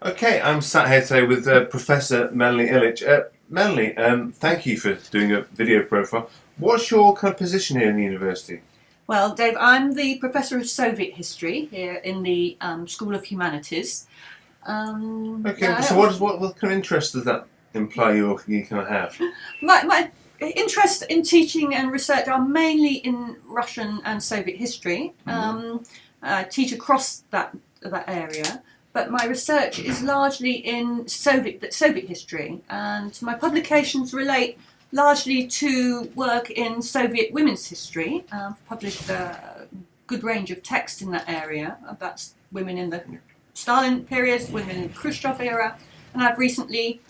Okay, I'm sat here today with Professor Melanie Ilic. Melanie, thank you for doing a video profile. What's your kind of position here in the university? Well, Dave, I'm the Professor of Soviet History here in the School of Humanities. Okay, so what kind of interest does that imply you kind of have? My interest in teaching and research are mainly in Russian and Soviet history. I teach across that area, but my research is largely in Soviet history, and my publications relate largely to work in Soviet women's history. I've published a good range of texts in that area. That's women in the Stalin period, women in the Khrushchev era, and I've recently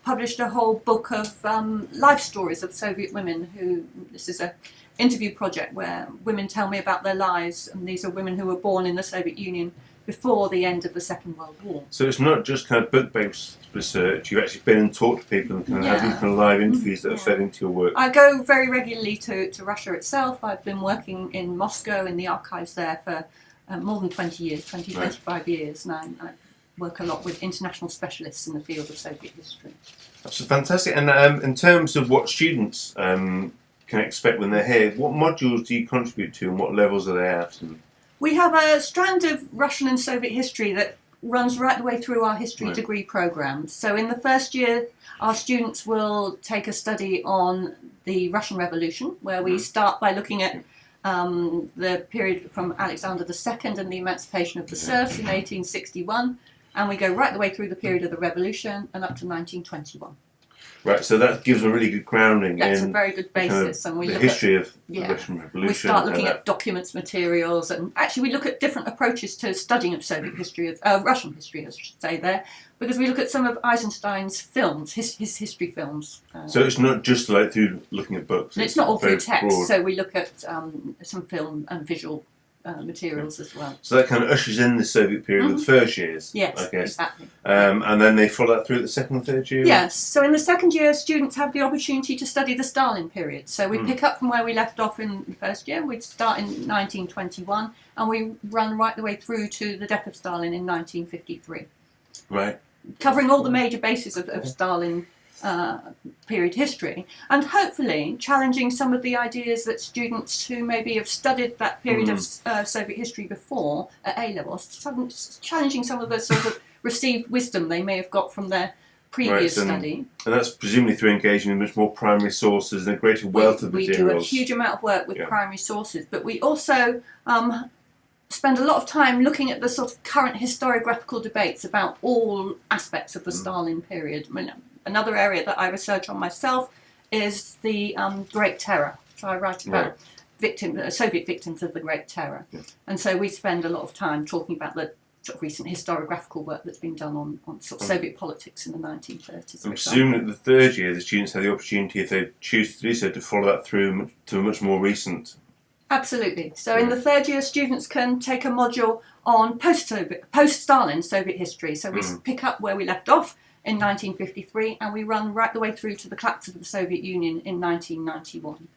published a whole book of life stories of Soviet women. This is an interview project where women tell me about their lives, and these are women who were born in the Soviet Union before the end of the Second World War. So it's not just kind of book-based research, you've actually been and talked to people and kind of had these kind of live interviews that are fed into your work. I go very regularly to Russia itself. I've been working in Moscow in the archives there for more than 20 years, 25 years, and I work a lot with international specialists in the field of Soviet history. That's fantastic. And in terms of what students can expect when they're here, what modules do you contribute to and what levels are they at? We have a strand of Russian and Soviet history that runs right the way through our history degree programs. So in the first year, our students will take a study on the Russian Revolution, where we start by looking at the period from Alexander II and the emancipation of the serfs in 1861, and we go right the way through the period of the Revolution and up to 1921. Right, so that gives a really good grounding. That's a very good basis. Kind of and we the look history at, of the Russian Revolution. We start looking at documents, materials, and actually we look at different approaches to studying of Soviet history, Russian history, I should say there, because we look at some of Eisenstein's films, his history films. So it's not just like through looking at books. It's not all through text, broad. So we look at some film and visual materials as well. So that kind of ushers in the Soviet period with the first years, yes, I guess. Exactly. And then they follow that through the second and third year? Yes, so in the second year, students have the opportunity to study the Stalin period. So we pick up from where we left off in the first year. We start in 1921 and we run right the way through to the death of Stalin in 1953. Right. Covering all the major bases of Stalin period history, and hopefully challenging some of the ideas that students who maybe have studied that period of Soviet history before at A-level, challenging some of the sort of received wisdom they may have got from their previous study. And that's presumably through engaging in much more primary sources and a greater wealth of materials. We do a huge amount of work with primary sources, but we also spend a lot of time looking at the sort of current historiographical debates about all aspects of the Stalin period. I mean, another area that I research on myself is the Great Terror. So I write about Soviet victims of the Great Terror. And so we spend a lot of time talking about the sort of recent historiographical work that's been done on sort of Soviet politics in the 1930s. I'm assuming that the third year the students have the opportunity, if they choose to do so, to follow that through to a much more recent. Absolutely. So in the third year, students can take a module on post-Stalin Soviet history. So we pick up where we left off in 1953, and we run right the way through to the collapse of the Soviet Union in 1991.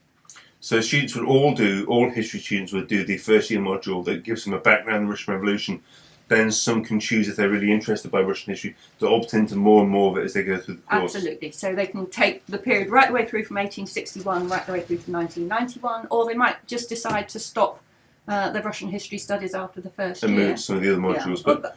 So students would all history students would do the first year module that gives them a background in the Russian Revolution. Then some can choose, if they're really interested by Russian history, to opt into more and more of it as they go through the course. Absolutely. So they can take the period right the way through from 1861 right the way through to 1991, or they might just decide to stop their Russian history studies after the first year. And move to some of the other modules. But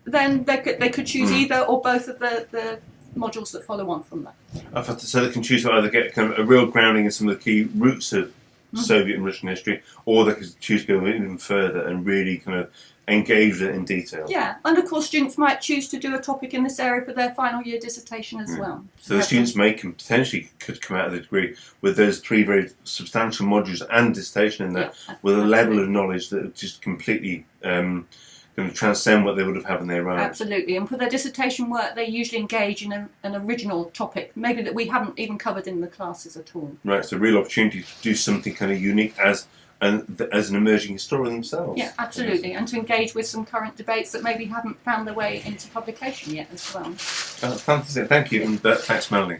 then they could choose either or both of the modules that follow on from that. So they can choose to either get kind of a real grounding in some of the key roots of Soviet and Russian history, or they could choose to go even further and really kind of engage with it in detail. Yeah, and of course students might choose to do a topic in this area for their final year dissertation as well. So the students potentially could come out of the degree with those three very substantial modules and dissertation in there, with a level of knowledge that just completely going to transcend what they would have had when they arrived. Absolutely, and for their dissertation work they usually engage in an original topic, maybe that we haven't even covered in the classes at all. Right, so a real opportunity to do something kind of unique as an emerging historian themselves. Yeah, absolutely, and to engage with some current debates that maybe haven't found their way into publication yet as well. That's fantastic, thank you, and thanks Melanie.